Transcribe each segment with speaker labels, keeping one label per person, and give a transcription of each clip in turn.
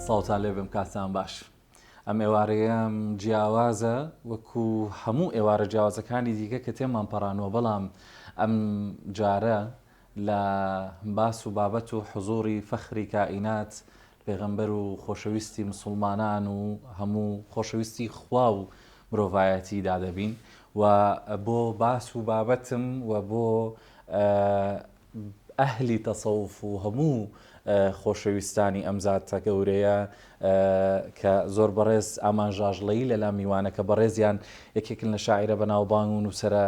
Speaker 1: ساڵتان لێ بم کاتتان باش. ئەم ئێوارەیەم جیاوازە وەکو هەموو ئێوارە جیاوازەکانی دیکە کە تێمان پەڕانەوە، بەڵام ئەم جارە لە باس و بابەت و حزوری فەخری کائینات پێغەمبەر و خۆشەویستی مسلمانان و هەموو خۆشەویستی خوا و مرۆڤایەتی دادەبین و بۆ باس و بابەتم و بۆ ئەهلی تەسەوف و هەموو خۆشەویستانی ئەم زاتە گەورەیە کە زۆر بەڕێز ئامانژاژڵەیی لەلا میوانە کە بەڕێزیان یەکێکن لە شاعرە بەناوبانگ و نووسەرە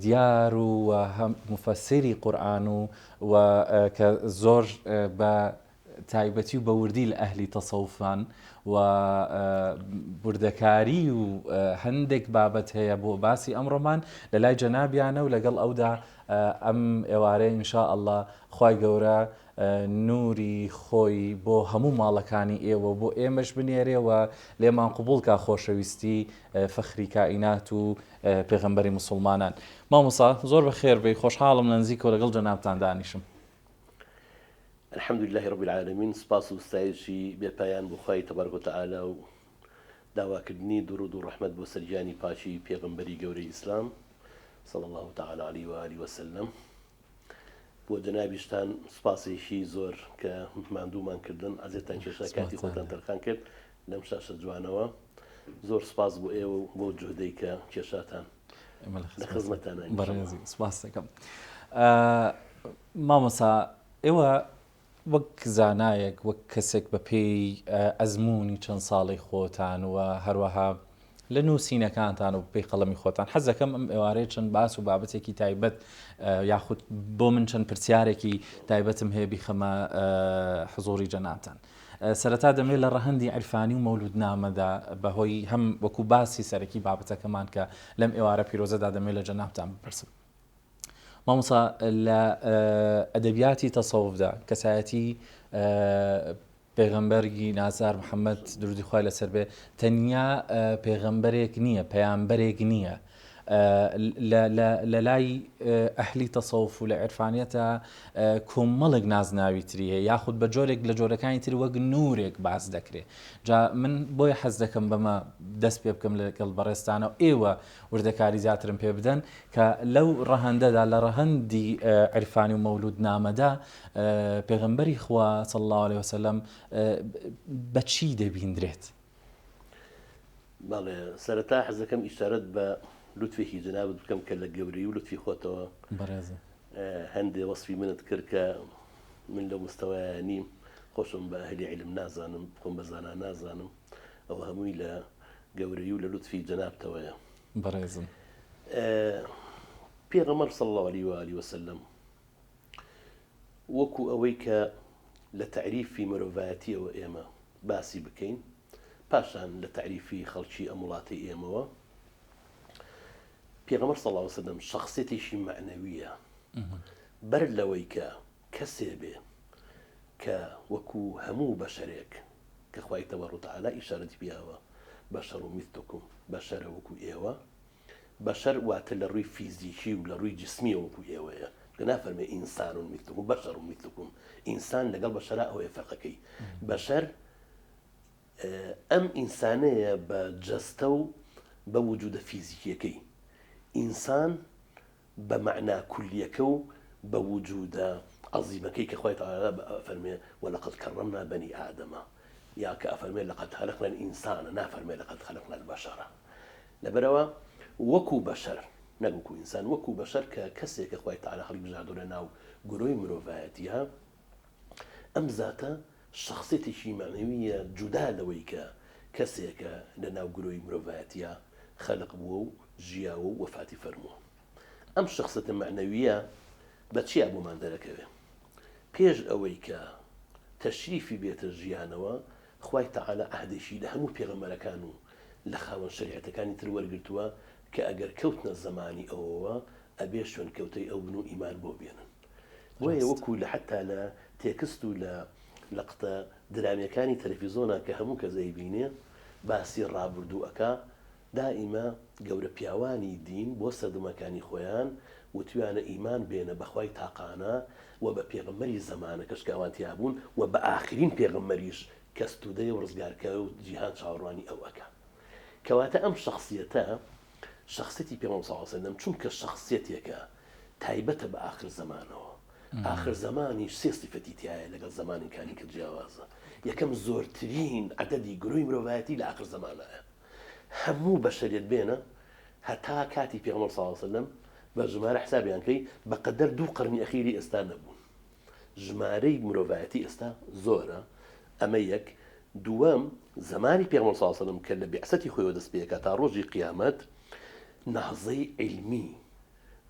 Speaker 1: دیار و مفەسیری قورئان و کە زۆر بە تایبەتی و بە وردی لە ئەهلی تەسەوفان و بردەکاری و هەندێک بابەت هەیە بۆ باسی ئەمڕۆمان لە لای جەنابیانە و لەگەڵ ئەودا ئەم ئێوارەیە ئینشاء الله خوای گەورە نوری خۆی بۆ هەموو ماڵەکانی ئێوە بۆ ئێمەش بنێرێەوە لێمان قبوڵکە خۆشەویستی فەخری کائینات و پێغەمبەری مسلمانان. مامۆستا زۆر بەخێر بێی، خۆشحاڵم لە نزیکەوە لەگەڵ جەنابتان دانیشم.
Speaker 2: الحمد لله رب العالمين. سپاس و ستایشی بێپایان بۆ خوای تەبارەک و تەعالی و داواکردنی درود و ڕەحمەت بۆ سەرجانی پاچی پێغەمبەری گەورەی ئیسلام صلی الله تعالی علیه و آله و سلم. بۆ جەنابیشتان سپاسێکی زۆر کە ماندوومان کردن، ئازێتان کێشە کاتی خۆتان تەرخان کرد لەم شاشە جوانەوە. زۆر سپاس بۆ ئێوە و بۆ جوهدەی کە کێشاتان لە خزمەتانە.
Speaker 1: بەڕێزی سپاس دەکەم. مامۆستا ئێوە وەک زانایەک، وەک کەسێک بە پێی ئەزمموی چەند ساڵی خۆتان و هەروەها لە نووسینەکانتان و پێی قەڵەمی خۆتان حەز دەکەم ئەم ئێوارەیە چەند باس و بابەتێکی تایبەت یاخود بۆ من چەند پرسیارێکی تایبەتم هەیە بیخەمە حزوری جەنابتان. سەرەتا دەمێت لە ڕەهەندی عرفانی و مەولودنامەدا بەهۆی هەم وەکو باسی سەرەکی بابەتەکەمان کە لەم ئێوارە پیرۆزەدا دەمێت لە جەنابتان بپرسم. مامۆستا لە ئەدەبیاتی تەسەوفدا کەسایەتی پێغەمبەری نازار محەممەد درودی خوای لەسەر بێ تەنیا پێغەمبەرێک نییە، پەیامبەرێک نییە. لە لای ئەهلی تەسەوف و لە عرفانیەتە کۆمەڵێک نازناوی تری هەیە، یاخود بە جۆرێک لە جۆرەکانی تر وەک نورێک باس دەکرێت. جا من بۆیە حەز دەکەم بەمە دەست پێ بکەم لەگەڵ بەڕێستانە و ئێوە وردەکاری زیاترم پێ بدەن کە لەو ڕەهەندەدا لە ڕەهەندی عرفانی و مەولودنامەدا پێغەمبەری خوا صلی الله علیه وسلم بە چی دەبیندرێت؟
Speaker 2: بەڵێ سەرەتا حەز دەکەم ئیشارەت بە لوتفێکی جەنابت بکەم کە لە گەورەی و لوتفی خۆتەوە هەندێ وەسفی منت کرد کە من لە مستەوایە نیم، خۆشم بە ئەهلی عیلم نازانم، خۆم بە زانان نازانم، ئەوە هەمووی لە گەورەی و لە لوتفی جەنابتەوەیە.
Speaker 1: بەڕێزم
Speaker 2: پێغەمبەر صلی الله علیه و آله وسلم وەکو ئەوەی کە لە تعریفی مرۆڤایەتیەوە ئێمە باسی بکەین، پاشان لە تعریفی خەڵکی ئەم وڵاتی ئێمەوە، پێغەمبەر صلی الله علیه وسلم شخصیتێکی معنەویە بەر لەوەی کە کەسێ بێ کە وەکو هەموو بەشەرێک کە خوای تەبارەک و تەعالی ئیشارەتی پیاوە بەشەر و مثلکم، بەشەرە وەکو ئێوە. بەشەر واتە لە ڕووی فیزیکی و لە ڕووی جسمیە وەکو ئێوەیە، کە نافەرمێ ئینسان و مثلکم، بەشەر و مثلکم. ئینسان لەگەڵ بەشەرە ئەوەیە فەرقەکەی. بەشەر ئەم ئینسانەیە بە جەستە و بە وجودە فیزیکیەکەی، ئینسان بە مەعنا کولیەکە و بە وجودە عەزیمەکەی کە خوای تەعالی فەرمێ وەلەقەد کەرەمنا بەنی ئادەمە، یا کە ئەفەرمێ لەقەد خەلەقنا الئینسانە، نافەرمێ لەقەد خەلەقنا البەشەرە. لەبەرەوە وەکو بەشەر نەگوکو ئینسان، وەکو بەشەر کە کەسێک کە خوای تەعالی خەڵکی بژاردووە لە ناو گرۆی مرۆڤایەتیە، ئەم زاتە شخصیتێکی معنەویە جودا لەوەی کە کەسێکە لە ناو گرۆی مرۆڤایەتیە خەلق بووە و ژیاوە و وەفاتی فەرمووە. ئەم شخصیتە معنەویە بە چیا بۆمان دەرەکەوێ؟ پێش ئەوەی کە تەشریفی بێتە ژیانەوە، خوای تەعالی عەهدێکی لە هەموو پێغەمبەرەکان و لە خاوەن شەریعەتەکانی تر وەرگرتووە کە ئەگەر کەوتنە زەمانی ئەوەوە ئەبێ شوێن کەوتەی ئەو بن و ئیمان بۆ بێنن. بۆیە وەکو لە حتا لە تێکست و لە قتە درامیەکانی تەلەڤیزۆنە کە هەموو کەس دەیبینێ باسی ڕابردووەکە، دائیمە گەورە پیاوانی دین بۆ سەردەمەکانی خۆیان وتویانە ئیمان بێنە بەخوای تاقانە و بە پێغەمبەری زەمانە کەشکاوان تیا بوون و بە ئاخرین پێغەمبەریش كستودي ورزقاركا جيهان شاوراني أو أكا كواتا أم شخصيتا شخصيتي بيغمبر صلى الله عليه وسلم چونك شخصيتك تايبة بآخر زمانه آخر زماني سي صفتي تيايا لقل زماني كاني كالجوازة يكم زورترين عددي قروي مروفاتي لآخر زمانه همو بشريت بينا هتا كاتي بيغمبر صلى الله عليه وسلم بجمارة حسابي عنكي بقدر 2 قرني أخيري استا نبون جماري مروفاتي استا زورة أميك دوام زماني بيغمبر صلى الله عليه وسلم كان بعثتي خوي ودس بيكا تا روجي قيامت نهضي علمي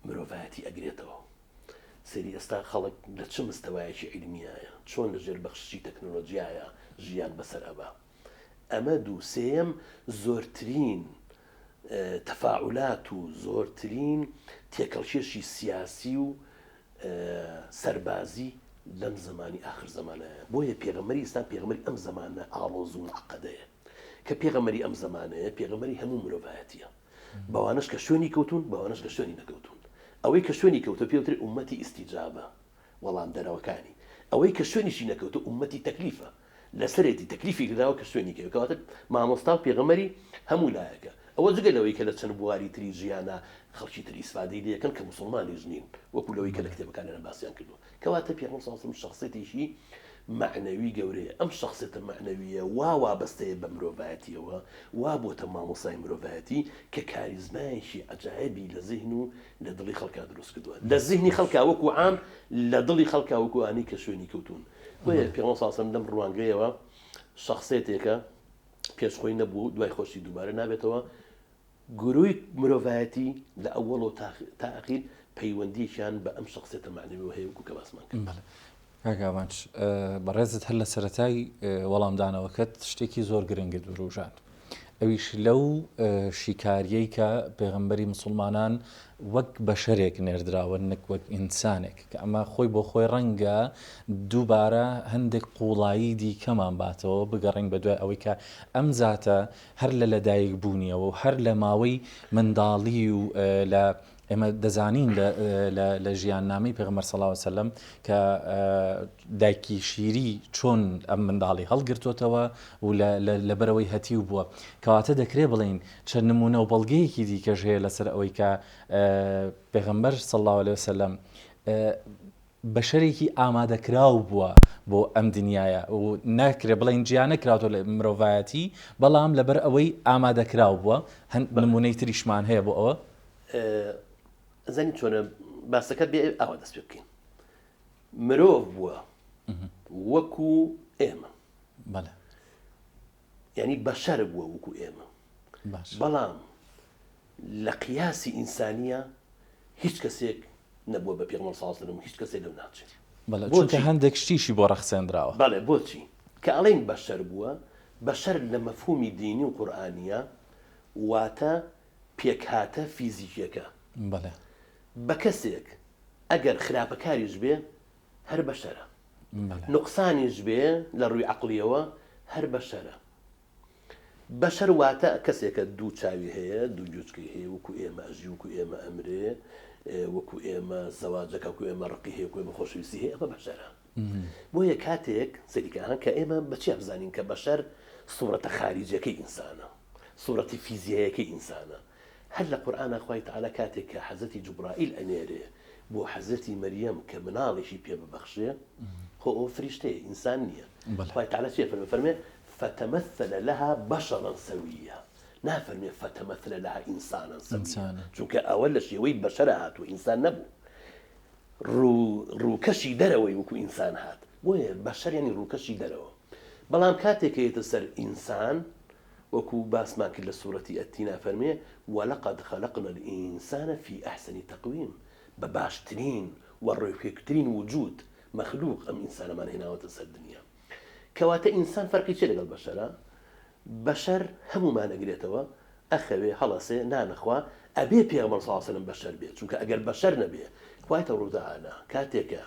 Speaker 2: مروفاتي أقريته سيري استا خلق لتش مستوايشي علمية شون لجير بخشي تكنولوجيا جيان بسر أبا أمدو سيم زورترين تفاعلات و زورترين تيكالشيشي سياسي و سربازي لم زماني آخر زمانه بويا بيغمري إسلام بيغمري أم زمانه آلوزو معقده كبيغمري أم زمانه بيغمري همو مروفاتيه بوانش كشوني كوتون بوانش كشوني نكوتون أوي كشوني كوتو بيوتري أمتي استجابة والله عم دروكاني أوي كشوني شي نكوتو أمتي تكليفة لسريتي تكليفي كذا وكشوني كيو كواتب مع مصطفى بيغمري همو لايكا أول زوجة لو يكلا تنبواري تري جيانا خلشي تري إسفادي لي كان كمسلمان يجنين وكل لو يكلا كتاب كان أنا باسيان كله كواتب بيغمر صلى الله عليه وسلم شخصيتي شي معنوي جوري أم شخصية معنوية وا بستي بمروفاتي وابو تمام صايم مروفاتي ككاريزما شيء عجائبي لذهنه لضلي خلقه دروس كدوا لذهني خلقه وكو عام لضلي خلقه وكو اني كشوني كوتون وهي بيغمبر صلى الله عليه وسلم روانغيوا شخصيتك بيش خوي نبو دوای خوشي دوباره نابێتەوە گروی مرۆڤایەتی لە ئەوڵ و تاخیر پەیوەندیشان بە ئەم شخصیەتە معنەوی هەیە وەکو کە باسمان کرد.
Speaker 1: کاکاوانچ بەڕێزت هەر لە سەرەتای وەڵامدانەوەکەت شتێکی زۆر گرنگت بڕوژان ئەویش لەو شیکاریەی کە پێغەمبەری مسلمانان وەک بەشەرێک نێردراوە نەک وەک ئینسانێک کە ئەمە خۆی بۆ خۆی ڕەنگە دووبارە هەندێک قوڵایی دیکەمان باتەوە بگەڕین بە دوای ئەوەی کە ئەم زاتە هەر لە لەدایک بوونیەوە و هەر لە ماوەی منداڵی و لە ئێمە دەزانین لە ژیاننامەی پێغەمبەر صلی الله علیه و سلم کە دایکی شیری چۆن ئەم منداڵی هەڵگرتوتەوە و لەبەرەوەی هەتیو بووە کەواتە دەکرێت بڵین چەند نمونە و بەڵگەیەکی دیکەش هەیە لەسەر ئەوەی کە پێغەمبەر صلی الله علیه و سلم بەشەرێکی ئامادەکراو بووە بۆ ئەم دنیاە و ناکرێت بڵین گیان نەکراتەوە لە مرۆڤایەتی بەڵام لەبەر ئەوەی ئامادەکراو بووە هەند نمونەی تریشمان هەیە بۆ ئەوە
Speaker 2: زاني چۆنە باسەکەت بێ ئەوە دەست پێ بکەین مرۆڤ بووە وەکو ئێمە
Speaker 1: بەڵێ
Speaker 2: یعنی بەشەر بووە وەکو ئێمە بەڵام لە قیاسی ئینسانیە هیچ کەسێک نەبووە بە پێغەمبەر صلی الله علیه و سلم هیچ کەسێک لەو ناچێت
Speaker 1: بەڵێ چونکە هەندێک شتیشی بۆ ڕەخسێنراوە
Speaker 2: بەڵێ بۆچی کە ئەڵێن بەشەر بووە بەشەر لە مەفهومی دینی و قورئانیە واتە پێکهاتە فیزیکیەکە
Speaker 1: بەڵێ
Speaker 2: بە کەسێک ئەگەر خراپەکاریش بێ هەر بەشەرە نوقسانیش بێ لە ڕووی عەقڵیەوە هەر بەشەرە بەشەر واتە کەسێکە دوو چاوی هەیە دوو گوێچکەی هەیە وەکو ئێمە ئەژی وەکو ئێمە ئەمرێ وەکو ئێمە زەواجەکە وەکو ئێمە ڕقی هەیە وەکو ئێمە خۆشەویستی هەیە ئەمە بەشەرە بۆیە کاتێک سەریکەهان کە ئێمە بەچی بزانین کە بەشەر سوورەتە خارجیەکەی ئینسانە سوورەتی فیزیایەکەی ئینسانە هەر لە قورئانە خوای تەعالا کاتێک کە حەزەتی جوبرائیل ئەنێرێ بۆ حەزەتی مەریەم کە مناڵێکی پێ ببەخشێ خۆ ئەو فریشتەیە ئینسان نییە خوای تەعالا چێ فەرمێ فتمثل لها بشرا سويا نافرمي فتمثل لها إنسانا سويا چونکە ئەوە لە شێوەی بەشەرە هاتووە ئینسان نەبوو ڕووکەشی دەرەوەی وەکو ئینسان هات بۆیە بەشەر یعنی ڕووکەشی دەرەوە بەڵام کاتێک هێتە سەر ئینسان وەکو باسمان کرد لە سوورەتی ئەتینا فەرمێ وەلەقەد خەلەقنا الئینسانە فی ئەحسەنی تەقویم بە باشترین و ڕێکخراوەترین وجود مەخلوق ئەم ئینسانەمان هێناوەتە سەر دنیا کەواتە ئینسان فەرقی چێ لەگەڵ بەشەرە بەشەر هەمومان ئەگرێتەوە ئەخەوێ هەڵەسێ نانەخوا ئەبێ پێغەمبەر صلی الله علیه و سلم بەشەر بێت چونکە ئەگەر بەشەر نەبێ خوای تەعالا کاتێکە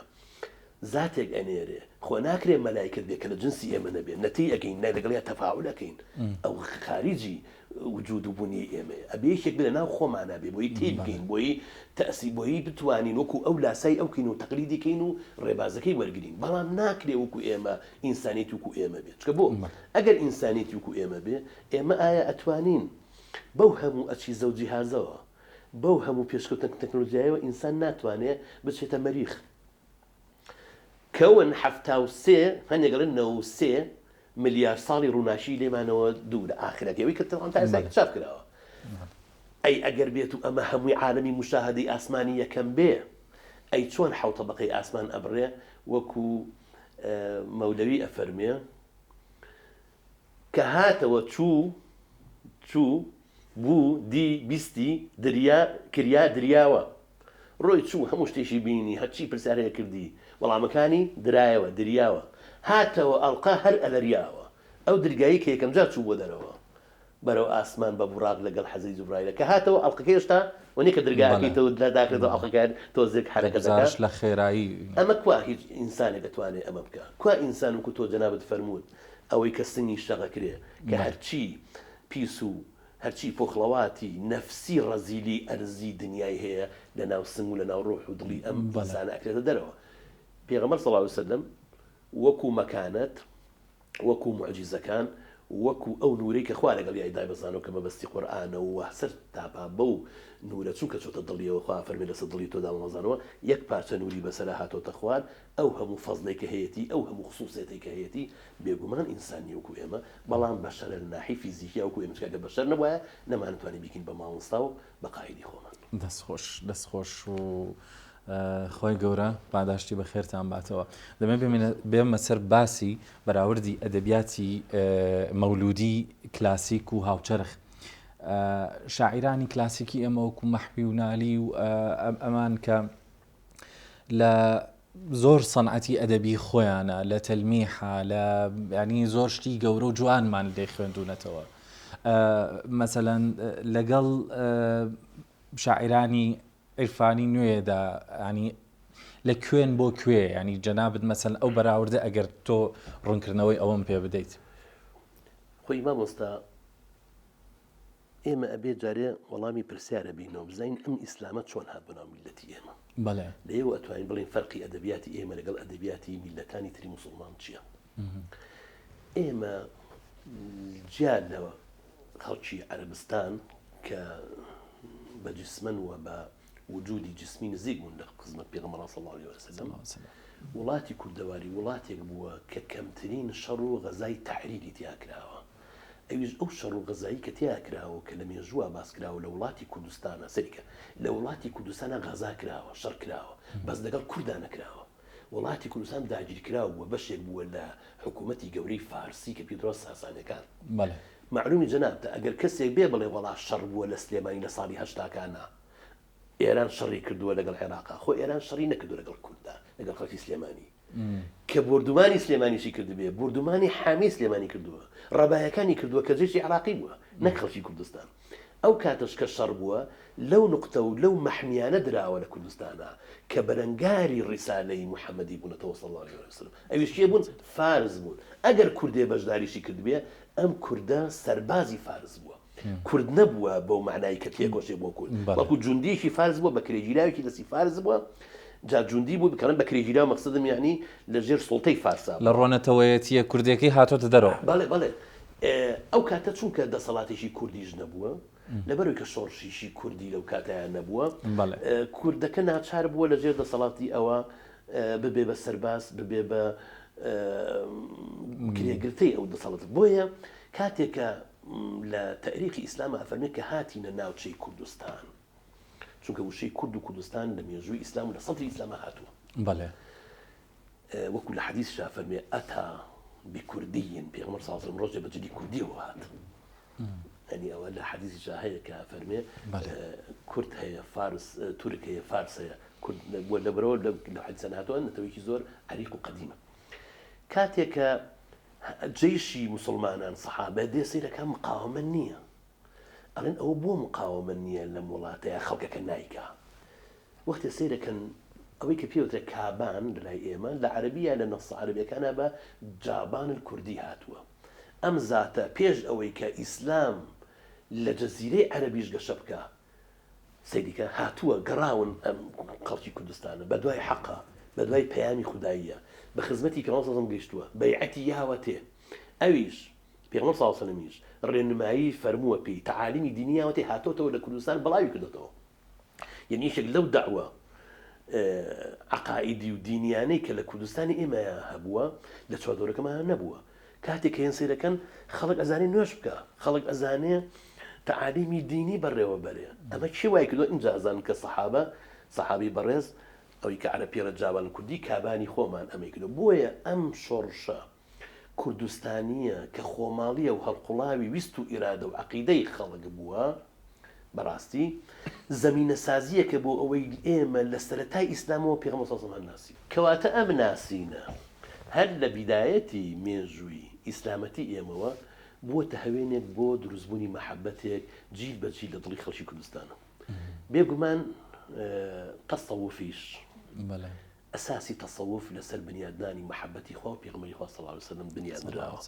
Speaker 2: زاتێک ئەنێرێ خۆ ناکرێ مەلایکت بێ کە لە جنسی ئێمە نەبێ نەتی ئەگەین نای لەگەڵیا تەفاعولەکەین ئەو خارجی وجود و بوونی ئێمە ئەبێ یەکێک بێ لە ناو خۆمانە بێ بۆی تێبگەین بۆی تەسی بۆی بتوانین وەکو ئەو لاسای ئەو کەین و تەقلیدیکەین و ڕێبازەکەی وەرگین بەڵام ناکرێ وەکو ئێمە ئینسانیت وەکو ئێمە بێت چکە بۆ ئەگەر ئینسانیت وەکو ئێمە بێ ئێمە ئایا ئەتوانین بەو هەموو ئەچی زەوجی هازەوە بەو هەموو پێشکەوتن تەکنۆلۆژیایەوە ئینسان ناتوانێت بچێتە مەریخ کەون 73 هەنێگەڵن 93 ملیار ساڵی ڕووناشی لێمانەوە دوورە ئاخرەکەوەی کە تەوان تا ئێستا کچاپ کراوە ئەی ئەگەر بێت و ئەمە هەمووی عالەمی مشاهدەی ئاسمانی یەکەم بێ ئەی چۆن حەوت طەبەقەی ئاسمان ئەبڕێ وەکو مەولەوی ئەفەرمێ کە هاتەوە چوو بوو دی بیستی دریا کریا دریاوە ڕۆی چوو هەموو شتێکی بینی هەرچی پرسیارەیە کردی وەڵامەکانی درایەوە دریاوە هاتەوە ئەڵقا هەر ئەلەریاوە ئەو دەرگایی کە یەکەم جار چوو بۆ دەرەوە بەرەو ئاسمان بە بوراق لەگەڵ حەزەی جوبرایلە کە هاتەوە ئەڵقەکەی هێشتا وەنی کە دەرگاکەیتەوە داکرێتەوە ئەڵقەکان تۆزێک حرەکە دەکات
Speaker 1: لە خێرایی
Speaker 2: ئەمە کوا هیچ ئینسانێک دەتوانێت ئەمە بکە کوا ئینسان وکو تۆ جەنابەت فەرمووت ئەوەی کە سنی شەغەکرێ کە هەرچی پیس و هەرچی پۆخڵەواتی نەفسی ڕەزیلی ئەرزی دنیای هەیە لە ناو سنگ و لە ناو ڕۆح و دڵی ئەم بەزانە ئەکرێتە دەرەوە پێغەمبەر صلی الله علیه وسلم وەکو مەکانەت وەکو معجزەکان وەکو ئەو نورەی کە خوا لەگەڵ یای دایبەزانەوە کە مەبەستی قورئانە و سەر تاپا بەو نورە چونکە چۆتە دڵیەوە خوا فەرمێ لەسەر دڵی تۆدا مەزانەوە یەک پارچە نوری بەسەرا هاتۆتە خوار ئەو هەموو فەزڵێک کە هەیەی ئەو هەموو خصوصیەتی کە هەیەی بێگومان ئینسانی وەکو ئێمە بەڵام بەشەرە لە ناحی فیزیکیا وەکو ئێمە کە بەشەر نەبووە نەمانتوانی بیکەین بە ماڵستا و بە قایدی خۆمان
Speaker 1: دەستخۆش و خۆی گەورە پاداشتی بە خێرتان باتەوە دەمە بێمە سەر باسی بەراوردی ئەدەبیاتی مەولودی کلاسیک و هاوچەرخ شاعیرانی کلاسیکی ئەمە وەکو مەحبی و نالی و ئەمان کە لە زۆر سەنعەتی ئەدەبی خۆیانە لە تەلمیحە لە ینی زۆر شتی گەورە و جوانمان لێ خوێندوونەتەوە مەسەلەن لەگەڵ شاعیرانی عرفانی نوێدا ینی لە کوێن بۆ کوێ ینی جەنابەت مەسەلەن ئەو بەراوردە ئەگەر تۆ ڕوونکردنەوەی ئەوەم پێ بدەیت
Speaker 2: خۆی مامۆستا ئێمە ئەبێ جارێ وەڵامی پرسیارە بینەوە بزین ئەم ئیسلامە چۆن هات بەناو میلەتی ئێمە
Speaker 1: بەڵێ
Speaker 2: لێوە ئەتوانین بڵین فەرقی ئەدەبیاتی ئێمە لەگەڵ ئەدەبیاتی میلەتانی تری موسڵمان چییە ئێمە جیان لەوە خەڵکی عەرەبستان کە بە جسمەن و بە وجودی جسمی نزیک بوون لە خزمەت پێغەمبەر صلی الله علیه وسلم وڵاتی کوردەواری وڵاتێک بووە کە کەمترین شەڕ و غەزای تەحریری تیا کراوە ئەویش ئەو شەڕ و غەزایی کە تیا کراوە کە لە مێژووە باس کراوە لە وڵاتی کوردستانە سەریکە لە وڵاتی کوردستانە غەزا کراوە شەڕ کراوە بەس لەگەڵ کورددا نەکراوە وڵاتی کوردستان داگیر کراوە بووە بەشێک بووە لە حکوومەتی گەورەی فارسی کە پیدرۆس ساسانیەکان معلومی جەنابتە ئەگەر کەسێک بێ بڵێ وەڵا شەڕ بووە لە سلێمانی لە ساڵی هەشتاکانە ئێران شەڕی کردووە لەگەڵ عێراقا خۆ ئێران شەڕی نەکردووە لەگەڵ کورددا لەگەڵ خەڵکی سلێمانی کە بردومانی سلێمانیشی کردبێ بردومانی حامی سلێمانی کردووە ڕەبایەکانی کردووە کە جێشی عێراقی بووە نەک خەڵکی کوردستان ئەو کاتەش کە شەڕ بووە لەو نقطە و لەو مەحمیانە دراوە لە کوردستانە کە بەرەنگاری ڕیسالەی محەممەدی بوونەتەوە صلی الله علیه وسلم ئەویش کێ بوون فارس بوون ئەگەر کوردێ بەشداریشی کردبێ ئەم کوردە سەربازی فارس بووە کورد نەبووە بەو معنای کە تێگۆشێ بۆ کورد بەڵکو جوندیشی فارس بووە بە کرێژیراوێکی دەستی فارس بووە جا جوندی بوو بکەن بە کرێژیرا مەقسەدم یعنی لە ژێر سڵتەی فارسا
Speaker 1: لە ڕۆنەتەوەیەتیە کوردەکەی هاتۆتە دەرەوە
Speaker 2: بەڵێ ئەو کاتە چونکە دەسەڵاتێکی کوردیش نەبووە لەبەرەوەی کە شۆڕشیشی کوردی لەو کاتیان نەبووە کوردەکە ناچار بووە لە ژێر دەسەڵاتی ئەوە ببێ بە سەرباز ببێ بە کرێگرتەی ئەو دەسەڵات بۆیە کاتێکە لە تاریخی ئیسلام ئەفەرمێت کە هاتینە ناوچەی کوردستان چونکە وشەی کورد و کوردستان لە مێژووی ئیسلام و لە سەدری ئیسلامە هاتووە
Speaker 1: بەڵێ
Speaker 2: وەکو لە حەدیث فەرمێ ئەتا بکوردیین پێغەمبەر صلی الله علیه و سلم ڕۆژێ بەجدی کوردیەوە هات ینی ئەوە لە حەدیثی هەیە کە فەرمێ کورد هەیە فارس تورک هەیە فارس هەیە کورد لەبەرەوە لە حەدیثانە هاتووە نەتەوەیەکی زۆر عەریق و قەدیمە کاتێکە جێشی مسلمانان سەحابە دێ سەیرەکە مقاومە نییە ئەڵێن ئەوە بۆ مقاومە نییە لەم وڵاتەیە خەڵکەکە نایکا وەختە سەیرەکەن ئەوەی کە پێوترێت کابان لەلای ئێمە لە عەربیە لە نەسە عەربیەکانە بە جابان کوردی هاتووە. ئەم زاتە پێش ئەوەی کە ئیسلام لە جەزیرەی عەرەبیش گەشە بکە سەیریکە هاتووە گەڕاون ئەم خەڵکی کوردستانە بە دوای حەقا بە دوای پەیامی خودداییە بە خزمەتی پێغەمبەر سەڵەم گەیشتووە بەیعەتی یاوە تێ ئەویش پێغەمبەر سەڵەمیش ڕێنمایی فەرمووە پێی تەعالیمی دینیاوە تێ هاتۆتەوە لە کوردستان بەڵاوی کردێتەوە. یعنی یەکێک لەو دەعوە عقائیدی و دینیانەی کە لە کوردستانی ئێمە هەبووە لە چواردەورەکەمان نەبووە. کاتێک کە هێن سیرەکەن خەڵک ئەزانێ نوێژ بکە خەڵک ئەزانێ تعالیمی دینی بەڕێوە بەرێ. ئەمە چی وای کردو اینجا ئەزانن کە سەحابی بەڕێز ئەوەی کە عەرە پێرە جابان کوردی کابانی خۆمان ئەمەی کردو. بۆیە ئەم شۆڕشە کوردستانیە کە خۆماڵیە و هەڵقوڵاوی ویست و ئیرادە و عەقیدەی خەڵک بووە بەڕاستی زەمینە سازیەکە بۆ ئەوەی ئێمە لە سەرەتای ئیسلامەوە پێغەمبەر سەڵەڵ عەلەیهی ناسی. کەواتە ئەم ناسینە هەر لە بیدایەتی مێژووی ئیسلامەتی ئێمەوە بووەتە هەوێنێک بۆ دروستبوونی مەحەبەتێک جیل بە جیل لە دڵی خەڵکی کوردستانە. بێگومان تەسەووفیش ئەساسی تەسەووف لەسەر بنیادنانی مەحەبەتی خوا و پێغەمبەری خوا صلی الله علیه و سلم بنیادراوە.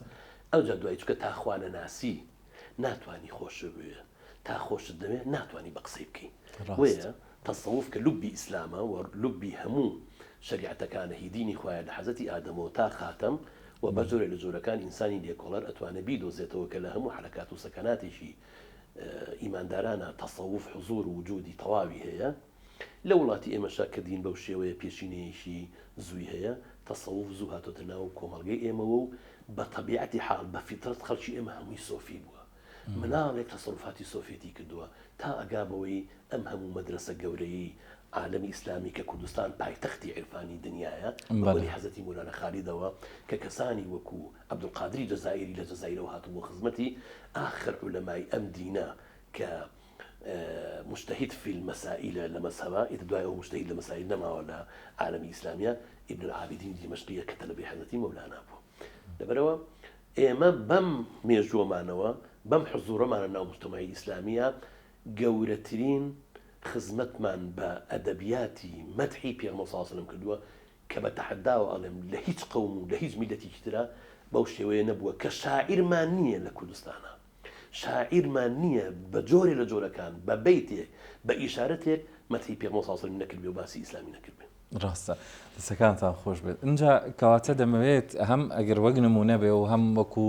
Speaker 2: ئەوجا دوای چونکە تا خوا نەناسی ناتوانی خۆش بوێ تا خۆشت دەوێت ناتوانی بە قسەی بکەین. وەیە تەسەووف کە لوبی ئیسلامە و لوبی هەموو شریعەتەکانە هی دینی خوایە لە حەزەتی ئادەمەوە تا خاتەم و بە جۆرێک لە جۆرەکان ئینسانی لێکۆڵەر ئەتوانێت بیدۆزێتەوە کە لە هەموو حرەکات و سەکەناتێکی ئیماندارانە تەسەووف حوزور و وجودی تەواوی هەیە. لە وڵاتی ئێمەشا کە دین بەو شێوەیە پێشینەیەشی زووی هەیە تەسەووف زوو هاتۆتە ناو کۆمەڵگەی ئێمەوە و بە تەبیعەتی حاڵ بە فیترەت خەڵکی ئێمە هەمووی سۆفی بووە. مناڵێک تەسەووفاتی سۆفێتی کردووە تا ئەگا بەوەی ئەم هەموو مەدرسە گەورەی عالەمی ئیسلامی کە کوردستان پایتەختی عیرفانی دنیایە بەوەی حەزەتی مولانا خالیدەوە کە کەسانی وەکو عەبدولقادری جەزائیری لە جەزایرەوە هاتووە بۆ خزمەتی ئاخر عولەمای ئەم دینە کە مجتهد في المسائل لمسها إذا دعاه مجتهد لمسائل نما ولا عالم إسلامية ابن العابدين دمشقية كتل بحضرتي مولانا أبو دبروا إما بم ميجوا معنوا بم حضور معنا ناو مجتمعي إسلامية جورترين خدمت من بأدبياتي مدحي بيغمبر صلى الله عليه وسلم كدوا كما تحدى وعلم لهيج قوم لهيج ملتي كتيرا بوشي نبوة كشاعر مانية لكردستان شاعرمان نییە بە جۆرێ لە جۆرەکان بە بەیتێک بە ئیشارەتێک مەتحی پێغەمبەر صلی الله علیه و سلم نەکردبێ و باسی ئیسلامی نەکردبێ.
Speaker 1: ڕاستە دەستەکانتان خۆش بێت. اینجا کەواتە دەمەوێت هەم ئەگەر وەک نمونە بێ و هەم وەکو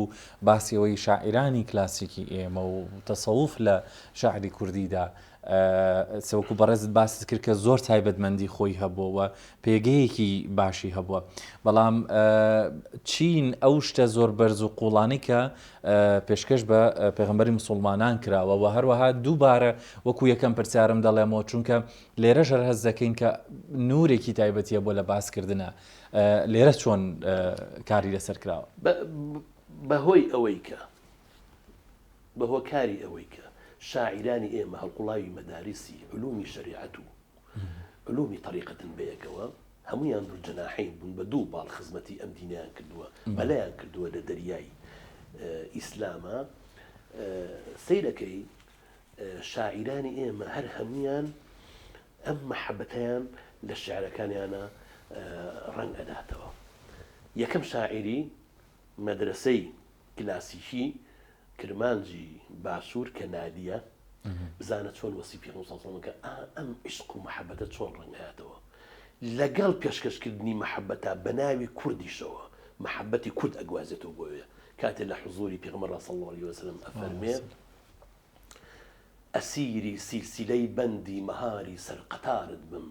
Speaker 1: باسیەوەی شاعرانی کلاسیکی ئێمە و تەسەووف لە شاعری کوردیدا سەوەکو بەڕێزت باست کرد کە زۆر تایبەتمەندی خۆی هەبووە پێگەیەکی باشی هەبووە. بەڵام چین ئەو شتە زۆر بەرز و قوڵانی کە پێشکەش بە پێغەمبەری موسڵمانان کراوە و هەروەها دووبارە وەکو یەکەم پرسیارم دەڵێمەوە چونکە لێرە ژەر هەست دەکەین کە نورێکی تایبەتیە بۆ لە باسکردنە لێرە چۆن کاری لەسەر کراوە
Speaker 2: بەهۆی ئەوەی کە بەهۆ کاری ئەوەی کە شاعرانی ئێمە هەڵقوڵاوی مەدارسی علومی شریعەت و علومی طریقەتن بەیەکەوە هەمویان دوو جەناحین بوون بە دوو باڵ خزمەتی ئەم دینیان کردووە بەلایان کردووە لە دەریای ئیسلامە. سەیرەکەی شاعرانی ئێمە هەر هەمویان ئەم مەحەبەتیان لە شعرەکانیانە ڕەنگ ئەداتەوە. یەکەم شاعری مەدرسەی کلاسیکی کرمانجی باشوور کە نادیە بزانە چۆن وەسی پێغەمبەر صلی الله علیه و سلم کە ئەم عشق و مەحەبەتە چۆن ڕەنگ هاتەوە لەگەڵ پێشکەشکردنی مەحەبەتە بە ناوی کوردیشەوە مەحەبەتی کورد ئەگوازێتەوە بۆیە کاتێ لە حوزوری پێغەمبەر صلی الله علیه و سلم ئەفەرمێ ئەسیری سیلسیلەی بەندی مەهاری سەرقەتارت بم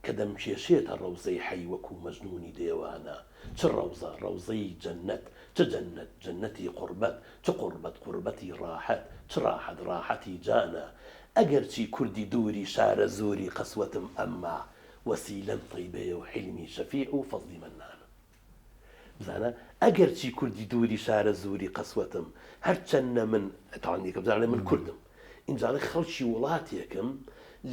Speaker 2: کە دەمکێشێتە ڕەوزەی حەی وەکو مەجنونی دێوانە چ ڕەوزە ڕەوزەی جەنەت چ جەنەت جەنەتی قوربەت چ قوربەت قوربەتی ڕاحەت چ ڕاحەت ڕاحەتی جانە ئەگەرچی کوردی دووری شارە زۆری قەسوەتم ئەمما وەسیلەم طەیبەیە و حیلمی شەفیع و فەزلی مەنانە. بزانە ئەگەرچی کوردی دووری شارە زۆری قەسوەتم هەرچەندە من تاوانیکە بزانێ من کوردم ئینجاڵی خەڵکی وڵاتێکم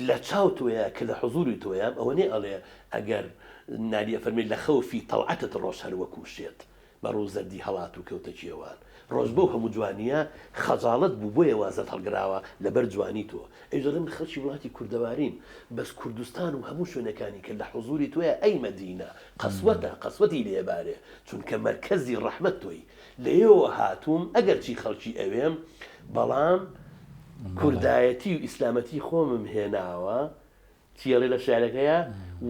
Speaker 2: لە چاو تۆیە کە لە حوزوری تۆیان ئەوە نێ ئەڵێ ئەگەر نادیە فەرمێ لە خەوفی تەڵعەتت ڕۆژ هەر وەکو شێت بە ڕوو زەردی هەڵات و کەوتە کێوان ڕۆژبە و هەموو جوانیە خەجاڵت بوو بۆیە وازت هەڵگراوە لەبەر جوانی تۆ ئەیژە لەم خەڵکی وڵاتی کوردەوارین بەس کوردستان و هەموو شوێنەکانی کە لە حوزوری تۆیە ئەی مەدینە قەسوەتی لێبارێ چونکە مەرکەزی ڕەحمەت تۆی لەیەوە هاتووم ئەگەر چی خەڵکی ئەوێم بەڵام کوردایەتی و ئیسلامەتی خۆمم هێناوە تیێڵێ لە شعرەکەیە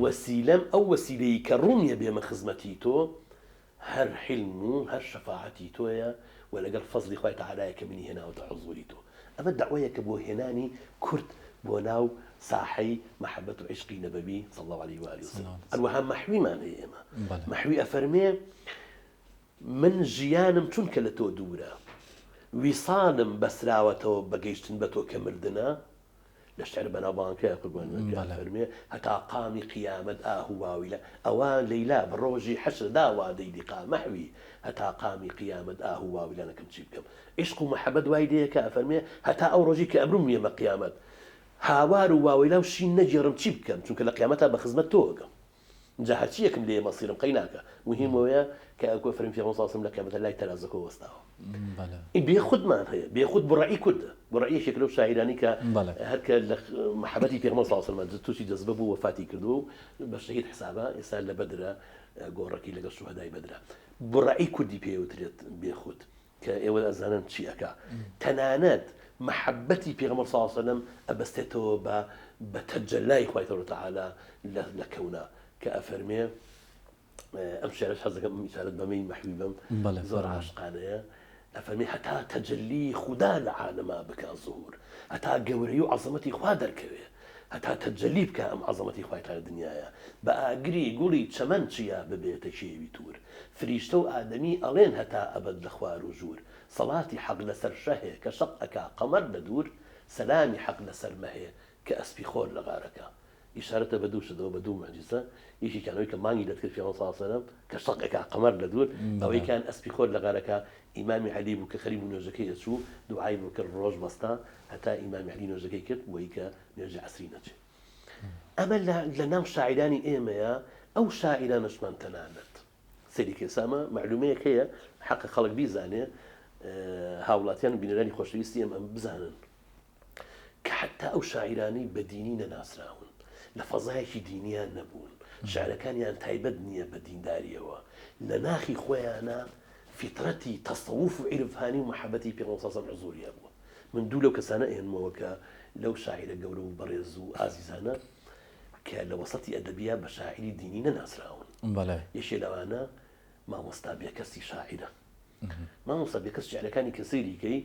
Speaker 2: وەسیلەم ئەو وەسیلەی کە ڕوونیە بێمە خزمەتی تۆ هەر حلم و هەر شەفاعەتی تۆیە و لەگەڵ فەزلی خوای تەعالایە کە منی هێناوەتە حوزوری تۆ ئەمە دەعوەیە کە بۆ هێنانی کورد بۆ ناو ساحەی مەحەبەت و عیشقی نەبەوی صلی الله عليه وآله وسلم هەروەها مەحویمان هەیە ئێمە مەحوی ئەفەرمێ من ژیانم چونکە لە تۆ دوورە ویساڵم بەسراوەتەوە بەگەیشتن بە تۆ کە مردنە لە شعر بەناوبانکەیە قوربان فەرمێ هەتا قامی قیامەت ئاهواویلە ئەوان لەیلا بە ڕۆژی حەشر داوا دەیدیقا مەحوی هەتا قامی قیامەت ئاهواویلانەکەم چی بکەم عیشق و مەحەبەت وای دەیەکە ئەفەرمێ هەتا ئەو ڕۆژی کە ئەمرم وێمە قیامەت هاوار و واویلا و شین نەجێڕم چی بکەم چونکە لە قیامەتە بە خزمەت تۆکەم جا هەرچیەکم لێ مەسیرم قەیناکە مهمەوەیە کە ئەو فەرمی پێغەمبەر صلی الله علیه و سلم لە قیامەتە لای تەرازەکە وەستاوە بێخودمان هەیە بێخود بڕعی کوردە بڕعیەکێک لەو شاعیرانی کە هەرکە لە محەبەتی پێغەمبەر صلی الله علیه و سلم تووشی جەزبە بوو وەفاتی کردو بە شەهید حسابە ئێستا لە بەدرە گۆڕەکی لەگەڵ شوهەدای بەدرە بڕعی کوردی پێوترێت بێخود کە ئێوە ئەزانن چی ئەکا تەنانەت محەبەتی پێغەمبەر صلی الله علیه و سلم ئەبەستێتەوە بە تەجەلای خوای تەعالی لە کەونا کە ئەفەرمێ ئەم شعرش حەز دەکەم ئیشارەت بەمەی مەحوی بم زۆر عاشقانەیە ئەفەرمێ هەتا تەجەلی خوددا لە عالەما بکە زوهور هەتا گەورەی و عەزەمەتی خوا دەرکەوێ هەتا تەجەلی بکە ئەم عەزەمەتی خوای تەعالی دنیایە بە ئاگری گوڵی چەمەن چیا ببێتە کێوی توور فریشتە و ئادەمی ئەڵێن هەتا ئەبەد لە خوار و ژوور سەڵاتی حەق لەسەر شەهێ کە شەق ئەکا قەمەر لە دوور سەلامی حەق لەسەر مەهێ کە ئەسپی خۆر لە غارەکە ئیشارەتە بە دوو شتەوە بە دوو معجزە یەکی کانەوەی کە مانگی دەتکرد پێغەمبەر صلی الله علیه و سلم کە شەقێکا قەمەر لە دوور ئەوەی کان ئەسپی خۆر لە غارەکە ئیمامی عەلی بوو کە خەریب و نوێژەکەی ئەچوو دوعای بۆ کرد ڕۆژ بەستا هەتا ئیمامی عەلی نوێژەکەی کرد بۆی کە نوێژی عەسری نەچێت ئەمە لە ناو شاعیرانی ئێمەیە ئەو شاعیرانەشمان تەنانەت سەیری کێسامە معلومەیەک هەیە حەقە خەڵک بیزانێ هاوڵاتیان بینەرانی خۆشەویستی ئەم بزانن کە حتا ئەو شاعیرانەی بە دینی نەناسراون لە فەزایەکی دینیان نەبوون شعرەکانیان تایبەت نییە بە دینداریەوە لە ناخی خۆیانە فیترەتی تەسەووف و عیرفانی و محەبەتی پێغەمبەر صلی الله علیه و سلم حضوریە بووە من دوو لەو کەسانە ئێنمەوە کە لەو شاعیرە گەورە و بەڕێز و ئازیزانە کە لە وەسەتی ئەدەبیات بە شاعری دینی نەناسراون یەکێ لەوانە مامۆستا بێکەسی شاعیرە مامۆستا بێکەس شعرەکانی کە سەیریکەی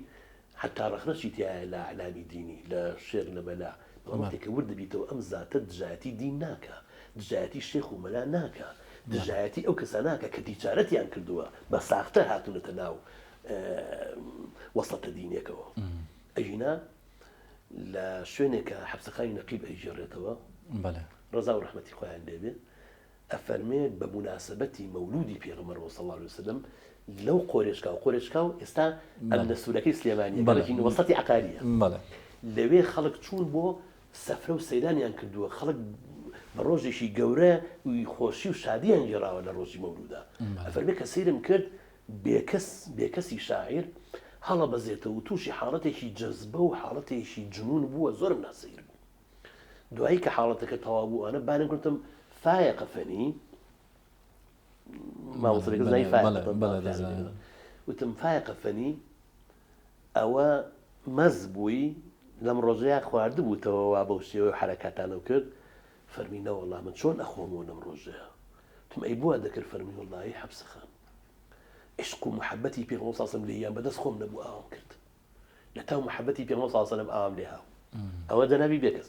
Speaker 2: حتا ڕەخنەشی تایە لە ئەعلامی دینی لە شێر لە مەلا وەختێکە وردەبیتەوە ئەم زاتە دژایەتی دین ناکە دژایەتی شێخ و مەلا ناکە دژایەتی ئەو کەسە ناکە کە دیجارەتیان کردووە بە ساختە هاتوونەتە ناو وەسەتە دینێکەوە ئەژینا لە شوێنێکە حەبسەخانی نەقیب ئەیژێڕێتەوە ڕەزا و ڕەحمەتی خۆیان لێبێ ئەفەرمێت بە موناسەبەتی مەولودی پێغەمبەر صلی الله عليه وسلم لەو قۆرێشکا و ئێستا ئەم لە سوورەکەی سلێمانیە گەڵێکی وەسەتی عەقاریە لەوێ خەڵک چوون بۆ سەفرە و سەیرانیان کردووە خەڵک بە ڕۆژێکی گەورە وی خۆشی و شادیان گێڕاوە لە ڕۆژی مەولودا ئەفەرمێ کە سەیرم کرد بێکەسی شاعیر هەڵە بەزێتەوە و تووشی حاڵەتێکی جەزبە و حاڵەتێکی جنون بووە زۆرم ناسەیر بوو دوایی کە حاڵەتەکە تەواو بوو ئەنە بانم کردم فایقە فەنی مامۆستایەکە زای فایقە وتم فایقە فەنی ئەوە مەز بووی لەم ڕۆژەیە خواردبووتەوە وا بەو شێوەی حەرەکاتانە کرد فەرمینە وەڵڵا من چۆن ئەخۆمەوە لەم ڕۆژەیە تم ئەی بووە دەکرد فەرمی وەڵڵاهی حەبسەخان عشق و محەبەتی پێغەمبەر صلی الله علیه و سلم لێیان بەدەست خۆم نەبوو ئاوام کرد لە تاو محەبەتی پێغەمبەر صلی الله علیه و سلم ئاوام لێ هاو ئەوە جەنابی بێکەس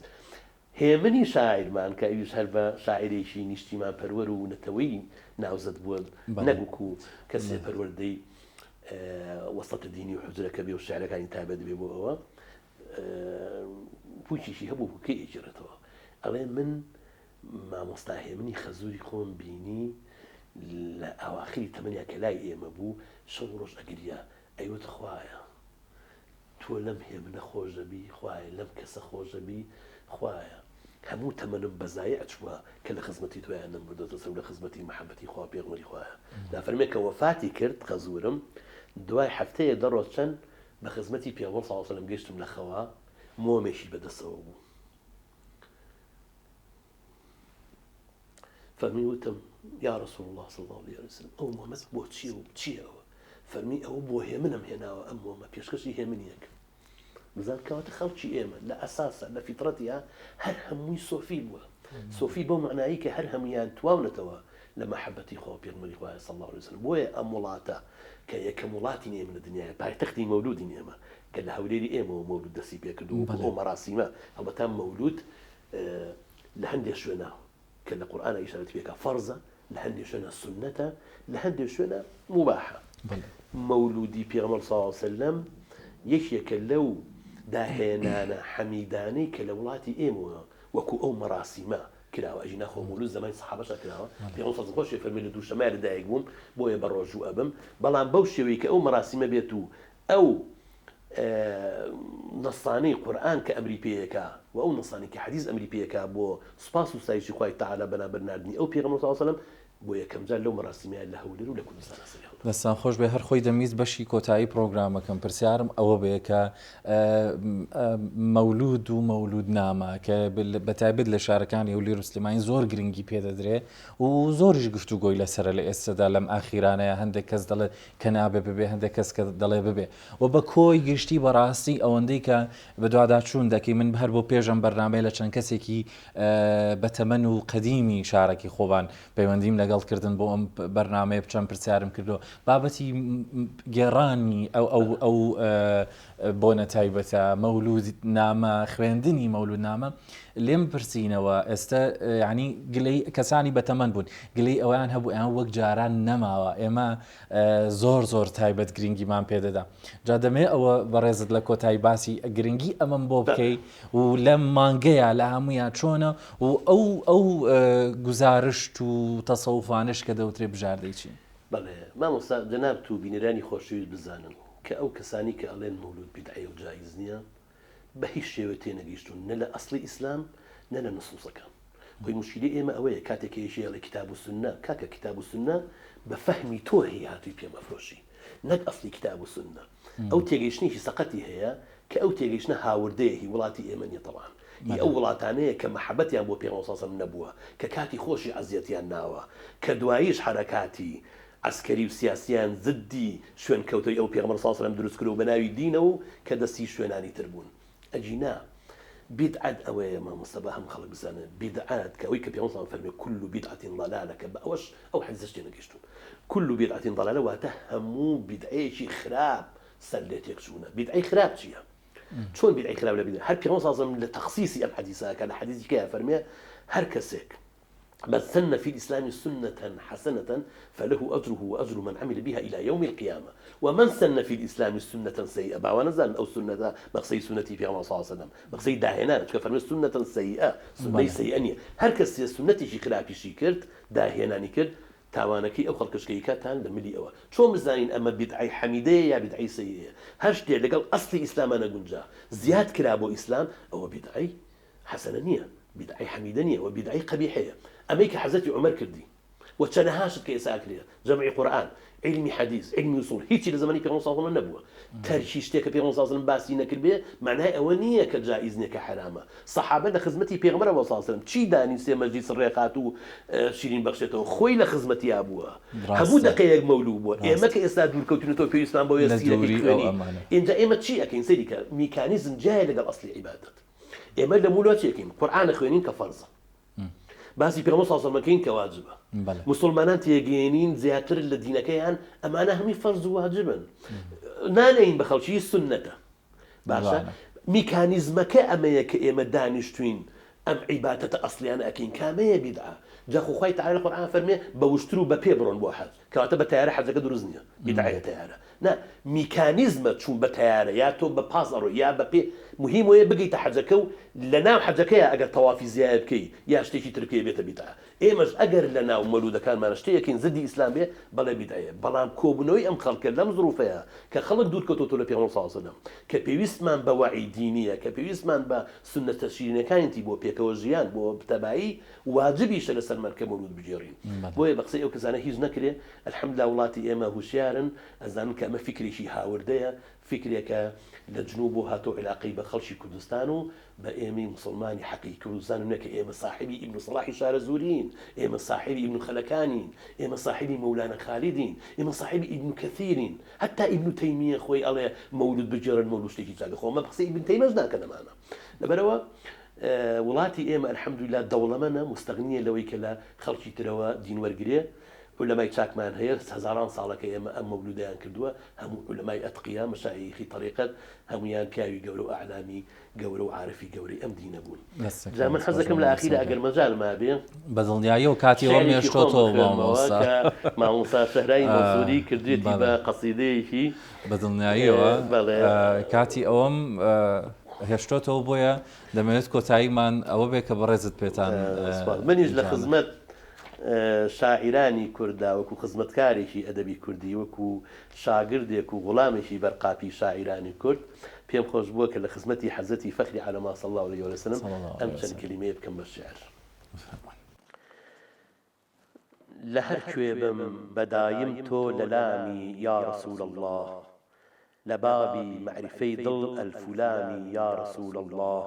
Speaker 2: هێمنی شاعیرمان کە ئەویش هەر بە شاعیرێکی نیشتیمان پەروەر و نەتەوەی ناوزەت بووە نەگووکو کەسێ پەروەردەی وەسەتە دینی و حوزرەکە بێ و شعرەکانی تایبەت بێ بۆ ئەوە پوچیشی هەبوو بووکە ئێجرێتەوە ئەڵێ من مامۆستا هێمنی خەزوری خۆم بینی لە ئەواخری تەمەنیا کە لای ئێمە بوو شەو ڕۆژ ئەگریا ئەیوت خوایە تۆ لەم هێمنە خۆشەبی خوایە لەم کەسە خۆشەبی خوایە هەموو تەمەنم بەزایە ئەچووە کە لە خزمەتی تۆیان نەمبردۆتە سەر لە خزمەتی محەبەتی خوا پێغمبەری خوایە لافەرمێ کە وەفاتی کرد خەزورم دوای هەفتەیە دەڕۆ چەند بە خزمەتی پێغەمبەر صلی الله علیه و سلم گەیشتم لە خەوا مۆمێکی بەدەستەوە بوو فەرمی وتم یا رسول الله صلی الله عليه وسلم ئەو مۆمەت بۆ چیە و چیەوە فەرمی ئەوە بۆ هێمنم هێناوە ئەم مۆمە پێشکەشی هێمنیەک بزان کەواتە خەڵکی ئێمە لە ئەساسە لە فیترەتیە هەر هەمووی سۆفی بووە سۆفی بۆ معنایی کە هەر هەمویان تواونەتەوە لە مەحەبەتی خۆ پێغمبەری خوا صلی الله عليه وسلم بۆیە ئەم وڵاتە کە یەکەم وڵاتی ئێمە لە دنیاە پایتەختی مەولودی ئێمە کە لە هەولێری ئێمەوە مەولود دەستی پێکرد و ئەو مەراسیمە هەڵبەتە مەولود لە هەندێک شوێنە کە لە قورئان ئیشارەتی پێکا فەرزە لە هەندێک شوێنە سنەتە لە هەندێک شوێنە مباحە مەولودی پێغمبەر صلی الله عليه وسلم یەکێکە لەو داهێنانە حەمیدانەی کە لە وڵاتی ئێمەوە وەکو ئەو مەراسیمە کراوە ئەژی ناخۆ مولود زەمانی سەحابەشە کراوە پێغەمبەر صلی الله عليه وسلم فەرمی لە دووشەممە لەدایک بووم بۆیە بە ڕۆژوو ئەبم بەڵام بەو شێوەیە کە ئەو مەراسیمە بێت و ئەو نەسانەی قورئان کە ئەمری پێیەکە و ئەو نەسانی کە حەدیث ئەمری پێیەکە بۆ سوپاس و ستایشی خوای تەعالی بەرامبەر ناردنی ئەو پێغەمبەر صلی الله عليه وسلم بۆ یەکەم جار لەو مەراسیمە لە هەولێر و لە کوردستان
Speaker 1: دەستان خۆش بێ هەر خۆی دەمیست بەشی کۆتایی پرۆگرامەکەم پرسیارم ئەوە بێ کە مەولود و مەولود نامە کە بەتایبەت لە شارەکانی هەولێر و سلێمانی زۆر گرنگی پێدەدرێ و زۆریش گفتوگۆی لەسەرە لە ئێستادا لەم ئاخیرانەیە هەندێک کەس دەڵێ کە نابێ ببێ هەندێک کەس کە دەڵێ ببێ و بە کۆی گشتی بەڕاستی ئەوەندەی کە بە دوواداچوون دەکەی من هەر بۆ پێشم بەرنامەیە لە چەند کەسێکی بەتەمەن و قەدیمی شارێکی خۆبان پەیوەندیم لەگەڵکردن بۆ ئەم بەرنامەیە بچەند پرسیارم کردو بابەتی گێڕانی ئەو بۆنە تایبەتە مەولود نامە خوێندنی مەولود نامە لێم پرسیینەوە ئێستا ینی گلەی کەسانی بەتەمەن بوون گلەی ئەویان هەبوو ئەیان وەک جاران نەماوە ئێمە زۆر تایبەت گرنگیمان پێدەدا جا دەمێ ئەوە بەڕێزت لە کۆتایی باسی گرنگی ئەمەم بۆ بکەی و لەم مانگەیە لە هەمویان چۆنە و ئەو گزارشت و تەسەوفانش کە دەوترێ بژاردەی چی
Speaker 2: بەڵێ مامۆستا جەناب تو بینەرانی خۆشەویست بزانن کە ئەو کەسانی کە ئەڵێن مەولود بیدعە و جایز نییە بە هیچ شێوە تێنەگەیشتون نە لە ئەسڵی ئیسلام نە لە نصوصەکان خۆی مشکلی ئێمە ئەوەیە کاتێک هێشەیە لە کتاب و سنە کاکە کتاب و سنە بە فەهمی تۆ هەیە هاتووی پێمەفرۆشی نەک ئەسڵی کتاب و سنە ئەو تێگەیشتنێکی سەقەتی هەیە کە ئەو تێگەیشتنە هاوردەیەکی وڵاتی ئێمە نیە تەواان ئەو وڵاتانەیە کە مەحەبەتیان بۆ پێغەمبەر صلی الله عليه وسلم نەبووە کە کاتی خۆشی عەزیەتیان ناوە کە دواییش حەرەکاتی عسکەری و سیاسیان زدی شوێن کەوتەی ئەو پێغەمبەر صلی الله عليه وسلم دروست کرد و بە ناوی دینەوە کە دەستی شوێنانی تر بوون ئەجینا بدعة ئەوەیە مامۆستا بە هەم خەڵک بزانن بدعات کە ئەوەی کە پێغەمبەر صلی الله عليه وسلم فەرمێ كل بدعة ضلالة کە بە ئەوەش ئەو حەدیثەش تێنەگەیشتون كل بدعة ضلالة واتە هەموو بدعەیەکی خراپ سەر لێ تێکچوونە بدعەی خراپ چییە چۆن بدعەی خراپ لە بدعە هەر پێغەمبەر صلی الله عليه وسلم لە تەخسیسی ئەم حەدیثە کە لە حەدیثی کە فەرمێ هەر کەسێک بل سن في الإسلام سنة حسنة فله أجره وأجر من عمل بها إلى يوم القيامة ومن سن في الإسلام سنة سيئة باوانا زال أو سنة مقصي سنتي في الله صلى الله عليه وسلم مقصي داهنان كفرمي سنة سيئة سنة سيئة هركس سنتي شي خلافي شي كرت داهناني كرت تاوانكي أو خلقش كيكاتان لملي أوا شو مزانين أما بدعي حميدية يا بدعي سيئة هرشتي لقال أصلي إسلام أنا قنجا زياد كلابو إسلام أو بدعي حسنانية بدعي حميدانية وبدعي قبيحية أميك حزتي عمر كردي وتشنهاشت كيساكريا جمع قرآن علمي حديث علمي وصول هيك لزماني في صلى الله عليه وسلم ترشيشتك في صلى الله عليه وسلم باسينا كربيه معناها أولية كجائزني كحرامة صحابة خدمتي في غمرة صلى الله عليه وسلم تشي داني سي مجلس الريقات شيرين بخشته خوي لخدمتي أبوها هبو دقيق مولوب إما كإستاذ الكوتينتو في الإسلام بويسير إن جاء إما تشي أكين سيدك ميكانيزم جاهل قال أصلي عبادة إما لمولوتي أكين قرآن خوينين كفرزة باسی پێغەمبەر صلی الله علیه و سلم کە واجبە مسلمانان تێگەێنین زیاتر لە دینەکەیان ئەمانە هەمی فەرز و واجبن نانەین بە خەڵکی سنەتە باشە میکانیزمەکە ئەمەیە کە ئێمە دانیشتوین ئەم عیبادەتە ئەسڵیانە ئەکەین کامەیە بیدعە جا خوای تەعالی لە قورئان فەرمێ بە وشتر و بە پێ بڕۆن بۆ حەج کەواتە بە تەیارە حەجەکە دروست نییە بیدعەیە تەیارە نا میکانیزمە چوون بە تەیارە یا تۆ بە پاس ئەڕۆی یا بە پێ مهم وەیە بگەیتە حەجەکە و لە ناو حەجەکەیە ئەگەر تەوافی زیاد بکەی یا شتێکی تر بکەی بێتە بیدعە ئێمەش ئەگەر لە ناو مەولودەکانمان شتێکین زدی ئیسلام بێ بەڵێ بیدعەیە بەڵام کۆبوونەوەی ئەم خەڵکە لەم زروفەیە کە خەڵک دوور کەوتۆ لە پێغەمبەر صلی الله علیه و سلم کە پێویستمان بە وعی دینیە کە پێویستمان بە سنەتە شیرینەکانیەتی بۆ پێکەوە ژیان بۆ تەبایی واجبیشە لەسەر مەرکە مەولود بجێڕین بۆیە بە قسەی ئەو کەسانە هیچ نەکرێ الحمد لله وڵاتی ئێمە هوشیارن ئەزانن کە ئەمە فکرێکی هاوردەیە فکرێکە لە جنوب و هاتۆ علاقی بە خەڵکی کوردستان و بە ئێمەی مسلمانی حەقی کوردستان و نەکە ئێمە صاحبی ئیبن سەلاحی شارەزورین، ئێمە صاحبی ئیبن خەلەکانین، ئێمە صاحبی مەولانە خالیدین، ئێمە صاحبی ئیبن کەثیرین، هەتا ئیبن تەیمیە خۆی ئەڵێ مەولود بجێڕن مەولود شتێکی چاکە خۆمە بەقسەی ئیبن تەیمەش ناکە لەمانە لەبەرەوە وڵاتی ئێمە الحەمدوللا دەوڵەمەنە مستەغنیە لەوەی کە لە خەڵکی ترەوە دین وەرگرێ علەمای چاکمان هەیە هەزاران ساڵەکە ئێمە ئەم مەولودیان کردووە هەموو علەمای ئەتقیا مەشایخی طریقەت هەمویان پیاوی گەورە و ئەعلامی گەورە و عارفی گەورەی ئەم دینە بوون. جا من حەزەکەم لە ئاخیرە ئەگەر مەجال ما بێ
Speaker 1: بەدڵنیایی و کاتی ئەوە مێشتۆتەوە
Speaker 2: مامۆستا شەهرای مەنسووری کردێتی بە قەسیدەیەکی
Speaker 1: بەدڵنیاییەوە کاتی ئەوەم هێشتۆتەوە بۆیە دەمەوێت کۆتاییمان ئەوە بێ کە بەڕێزت پێتان
Speaker 2: منیش لە خزمەت شاعرانی کووردا وەکو خزمەتکارێکی ئەدەبی کوردی وەکو شاگردێک و غوڵامێکی بەرقاپی شاعرانی کورد پێم خۆش بووە کە لە خزمەتی حەزەتی فەخری عەلەما صلی الله علیه وسلم ئەم چەند کەلیمەیە بکەم بە شێعر. لە هەر کوێ بم بەدایم تۆ لە لامی یا رسول الله لە بابی معرفەی دڵ ئەلفولامی یا رسول الله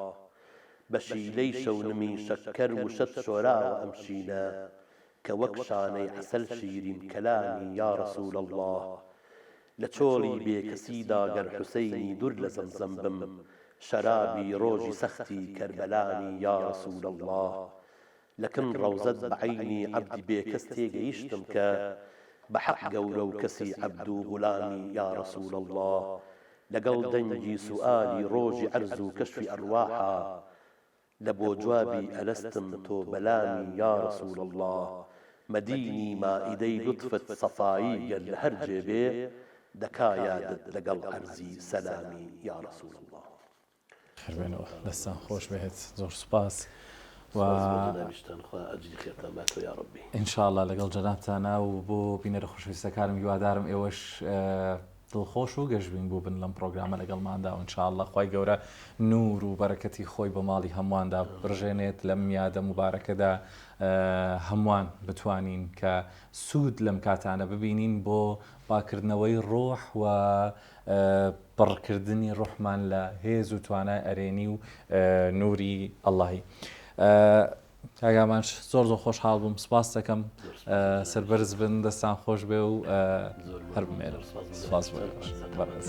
Speaker 2: بەشیلەی شەونمی شەکەر وشت شۆراوە ئەم شینە کە وەک شانەی عەسەل شیرین کەلامی یا رسول الله لە چۆڵی بێکەسیدا گەر حوسەینی دوور لە زەمزەم بم شەرابی ڕۆژی سەختی کەربەلامی یا رسول الله لەکن ڕەوزەت بەعەینی عەبدی بێکەس تێگەیشتم کە بەحەق گەورە و کەسی عەبد و غولامی یا رسول الله لەگەڵ دەنگی سوئالی ڕۆژی عەرز و کەشفی ئەرواحا لە بۆ جوابی ئەلەستم تۆ بەلامی یا رسول الله مەدینی مائیدەی لوتفت سەفایی گەر لە هەر جێبێ دەکا یادت لەگەڵ عەرزی سەلامی یا رسول الله.
Speaker 1: خێربێنەوە دەستان خۆش بێت زۆر سوپاس ئینشاءالله لەگەڵ جەنابتانە و بۆ بینەرە خۆشەویستەکانم هیوادارم ئێوەش دڵخۆش و گەشتبین بوو بن لەم پرۆگرامە لەگەڵماندا و ئینشاءالله خوای گەورە نور و بەرەکەتی خۆی بە ماڵی هەموواندا بڕژێنێت لەم میادە مبارەکەدا هەمووان بتوانین کە سوود لەم کاتانە ببینین بۆ باکردنەوەی ڕۆح و بڕکردنی ڕۆحمان لە هێز و توانای ئەرێنی و نوری ئەڵڵاهی. کاگامانش زۆر زۆر خۆشحاڵ بووم سپاس دەکەم سەربەرز بن دەستان خۆش بێ و هەر بمێنە سپاس بەڕێز.